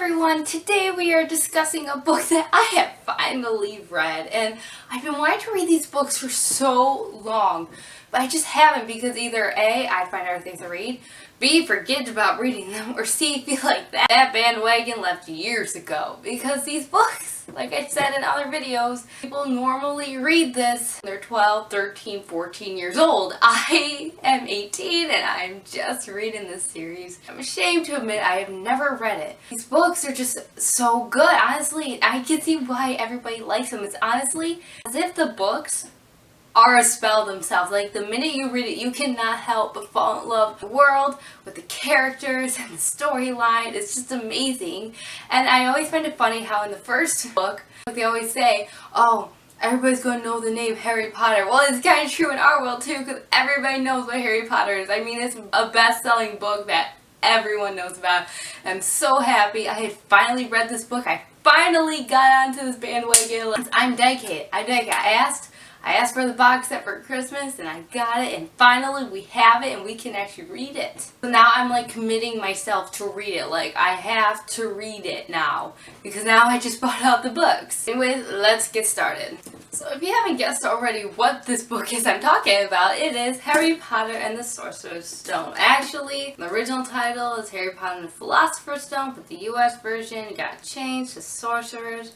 everyone, today we are discussing a book that I have finally read, and I've been wanting to read these books for so long, but I just haven't because either A, I find other things to read, B, forget about reading them, or C, feel like that bandwagon left years ago. Because these books, like I said in other videos, people normally read this when they're 12, 13, 14 years old. I am 18 and I'm just reading this series. I'm ashamed to admit I have never read it. These books are just so good, honestly. I can see why everybody likes them. It's honestly as if the books are a spell themselves. Like, the minute you read it, you cannot help but fall in love with the world, with the characters, and the storyline. It's just amazing. And I always find it funny how in the first book, like they always say, oh, everybody's gonna know the name Harry Potter. Well, it's kind of true in our world too, because everybody knows what Harry Potter is. I mean, it's a best-selling book that everyone knows about. I'm so happy I had finally read this book. I finally got onto this bandwagon. I'm dedicated. I asked for the box set for Christmas and I got it, and finally we have it and we can actually read it. So now I'm like committing myself to read it. Like, I have to read it now because now I just bought out the books. Anyways, let's get started. So if you haven't guessed already what this book is I'm talking about, it is Harry Potter and the Sorcerer's Stone. Actually, the original title is Harry Potter and the Philosopher's Stone, but the US version got changed to Sourcer'S.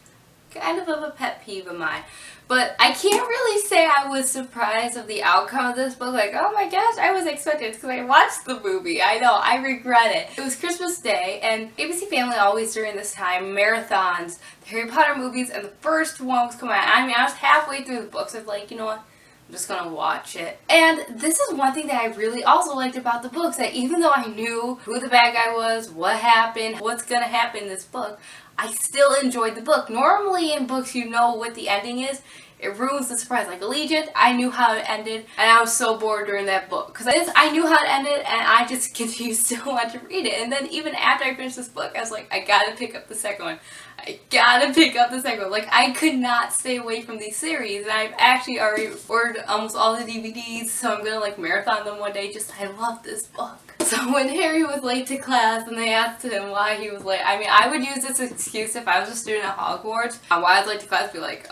Kind of a pet peeve of mine. But I can't really say I was surprised of the outcome of this book. Like, oh my gosh, I was expecting it because I watched the movie. I know, I regret it. It was Christmas Day, and ABC Family always during this time marathons the Harry Potter movies, and the first one was coming out. I mean, I was halfway through the book, so I was like, you know what? I'm just gonna watch it. And this is one thing that I really also liked about the books, that even though I knew who the bad guy was, what happened, what's gonna happen in this book, I still enjoyed the book. Normally in books you know what the ending is. It ruins the surprise. Like Allegiant, I knew how it ended, and I was so bored during that book. Because I knew how it ended, and I just continued to want to read it. And then even after I finished this book, I was like, I gotta pick up the second one. I gotta pick up the second one. Like, I could not stay away from these series, and I've actually already ordered almost all the DVDs, so I'm gonna like marathon them one day. Just, I love this book. So when Harry was late to class and they asked him why he was late, I mean, I would use this excuse if I was a student at Hogwarts. Why I was late to class, be like,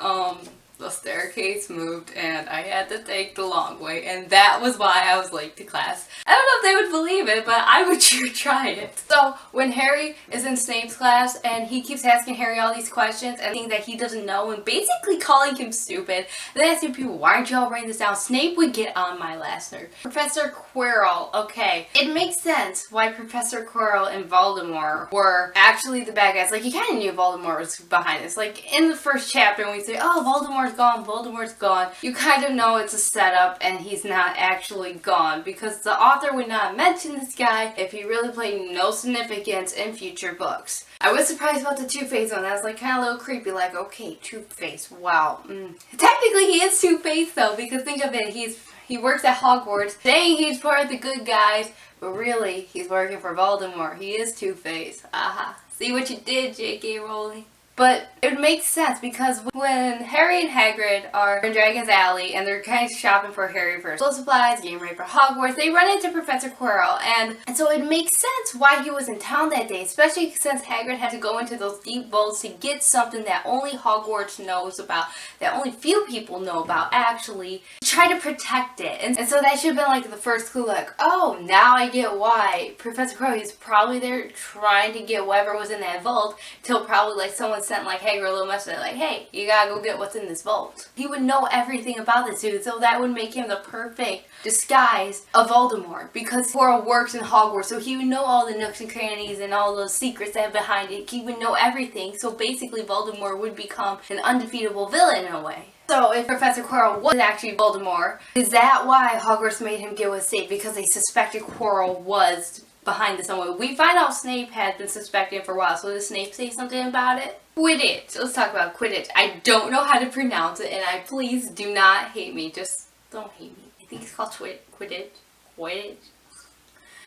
the staircase moved and I had to take the long way, and that was why I was late to class. I don't know if they would believe it, but I would sure try it. So when Harry is in Snape's class and he keeps asking Harry all these questions and things that he doesn't know and basically calling him stupid, then asking people, why aren't y'all writing this down? Snape would get on my last nerve. Professor Quirrell, okay. It makes sense why Professor Quirrell and Voldemort were actually the bad guys. Like, you kind of knew Voldemort was behind this. Like, in the first chapter when we say, oh, Voldemort's gone, you kind of know it's a setup and he's not actually gone, because the author would not mention this guy if he really played no significance in future books. I was surprised about the Two-Face one. That was like kind of a little creepy, like, okay, Two-Face, wow. Technically he is Two-Face though, because think of it, he works at Hogwarts, saying he's part of the good guys, but really he's working for Voldemort. He is Two-Face. Aha. See what you did, J.K. Rowling? But it makes sense because when Harry and Hagrid are in Dragon's Alley and they're kind of shopping for Harry for school supplies, getting ready for Hogwarts, they run into Professor Quirrell, and so it makes sense why he was in town that day, especially since Hagrid had to go into those deep vaults to get something that only Hogwarts knows about, that only few people know about actually, to try to protect it. And so that should have been like the first clue, like, oh, now I get why Professor Quirrell, he's probably there trying to get whatever was in that vault, till probably like someone sent like Hagrid a little message like, hey, you gotta go get what's in this vault. He would know everything about this dude, so that would make him the perfect disguise of Voldemort, because Quirrell works in Hogwarts, so he would know all the nooks and crannies and all those secrets that are behind it. He would know everything, so basically Voldemort would become an undefeatable villain in a way. So if Professor Quirrell was actually Voldemort, is that why Hogwarts made him get with Snape? Because they suspected Quirrell was behind this somewhere. We find out Snape had been suspecting for a while, so did Snape say something about it? Quidditch. Let's talk about Quidditch. I don't know how to pronounce it, and please do not hate me. Just don't hate me. I think it's called Quidditch.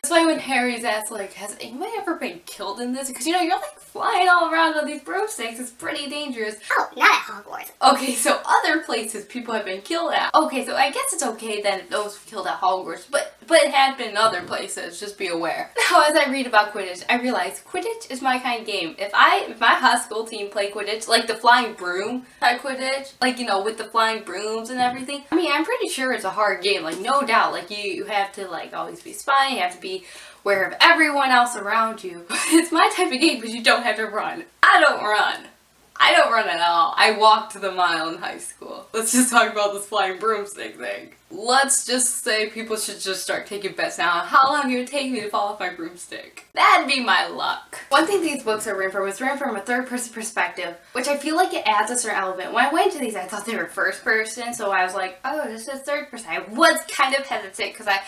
That's why when Harry's asked, like, has anybody ever been killed in this? Because, you know, you're like flying all around on these broomsticks. It's pretty dangerous. Oh, not at Hogwarts. Okay, so other places people have been killed at. Okay, so I guess it's okay then if those were killed at Hogwarts. But but it had been in other places, just be aware. Now as I read about Quidditch, I realize Quidditch is my kind of game. If my high school team played Quidditch, like the flying broom type Quidditch, like, you know, with the flying brooms and everything, I mean, I'm pretty sure it's a hard game, like, no doubt. Like, you have to, like, always be spying, you have to be aware of everyone else around you. It's my type of game because you don't have to run. I don't run. I don't run at all. I walked the mile in high school. Let's just talk about this flying broomstick thing. Let's just say people should just start taking bets now on how long it would take me to fall off my broomstick. That'd be my luck. One thing these books are written from is written from a third-person perspective, which I feel like it adds a certain element. When I went into these, I thought they were first person, so I was like, oh, this is third person. I was kind of hesitant because I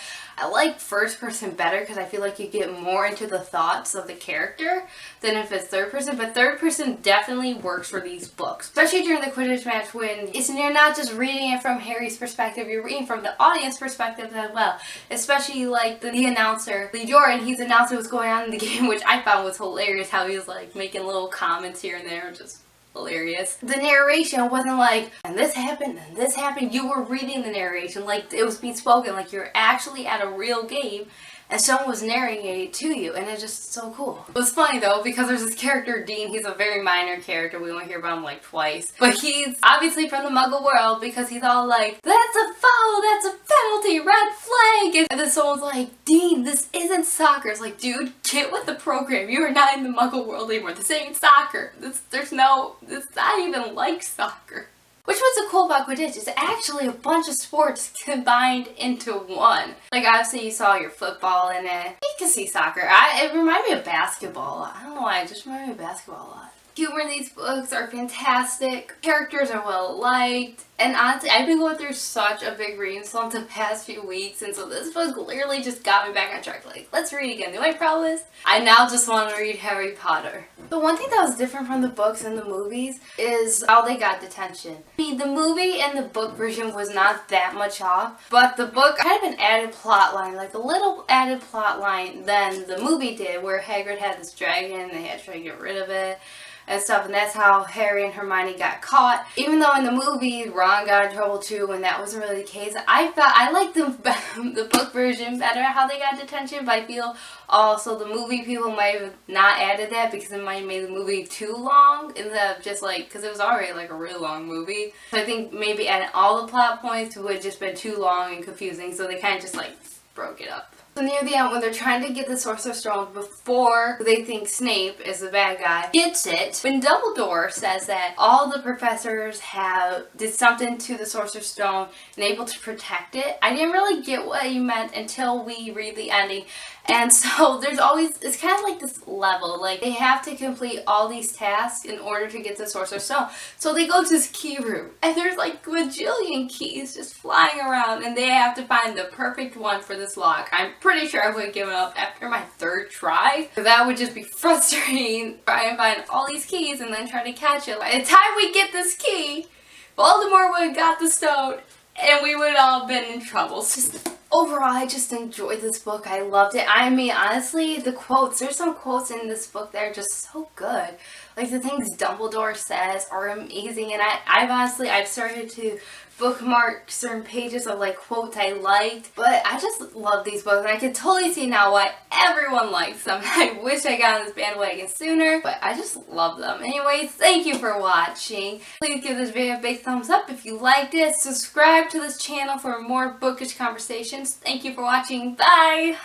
like first person better because I feel like you get more into the thoughts of the character than if it's third person, but third person definitely works for these books. Especially during the Quidditch match when you're not just reading it from Harry's perspective, you're reading from the audience perspective as well. Especially like the announcer, Lee Jordan, he's announcing what's going on in the game, which I found was hilarious how he was like making little comments here and there, just hilarious. The narration wasn't like, and this happened, and this happened. You were reading the narration like it was being spoken, like you're actually at a real game and someone was narrating it to you, and it's just so cool. It was funny though, because there's this character, Dean, he's a very minor character, we only hear about him like twice, but he's obviously from the Muggle world because he's all like, that's a foul, that's a penalty, red flag, and then someone's like, Dean, this isn't soccer. It's like, dude, get with the program, you are not in the Muggle world anymore, this ain't soccer, it's not even like soccer. Which was so cool about Quidditch, it's actually a bunch of sports combined into one. Like obviously you saw your football in it. You can see soccer. It reminded me of basketball. I don't know why, it just reminded me of basketball a lot. Humor in these books are fantastic. Characters are well liked. And honestly, I've been going through such a big reading slump the past few weeks, and so this book literally just got me back on track. Like, let's read again. Do I promise? I now just want to read Harry Potter. The one thing that was different from the books and the movies is how they got detention. I mean, the movie and the book version was not that much off, but the book kind of an added plot line, like a little added plot line than the movie did, where Hagrid had this dragon and they had to try to get rid of it and stuff, and that's how Harry and Hermione got caught. Even though in the movie Ron got in trouble too, and that wasn't really the case, I like the book version better, how they got detention, but I feel also the movie people might have not added that because it might have made the movie too long instead of just like, because it was already like a really long movie. So I think maybe adding all the plot points would have just been too long and confusing, so they kind of just like broke it up. So near the end, when they're trying to get the Sorcerer's Stone before they think Snape is the bad guy, gets it, when Dumbledore says that all the professors did something to the Sorcerer's Stone and able to protect it, I didn't really get what he meant until we read the ending. And so there's always, it's kind of like this level, like they have to complete all these tasks in order to get the Sorcerer's Stone. So they go to this key room and there's like a bajillion keys just flying around and they have to find the perfect one for this lock. I'm pretty sure I would have given up after my third try. That would just be frustrating, try and find all these keys and then try to catch it. By the time we get this key, Voldemort would have got the stone and we would all been in trouble. It's just, overall, I just enjoyed this book. I loved it. I mean, honestly, the quotes, there's some quotes in this book that are just so good. Like the things Dumbledore says are amazing, and I've started to bookmark certain pages of like quotes I liked, but I just love these books and I can totally see now why everyone likes them. I wish I got on this bandwagon sooner, but I just love them. Anyways, thank you for watching. Please give this video a big thumbs up if you liked it. Subscribe to this channel for more bookish conversations. Thank you for watching. Bye!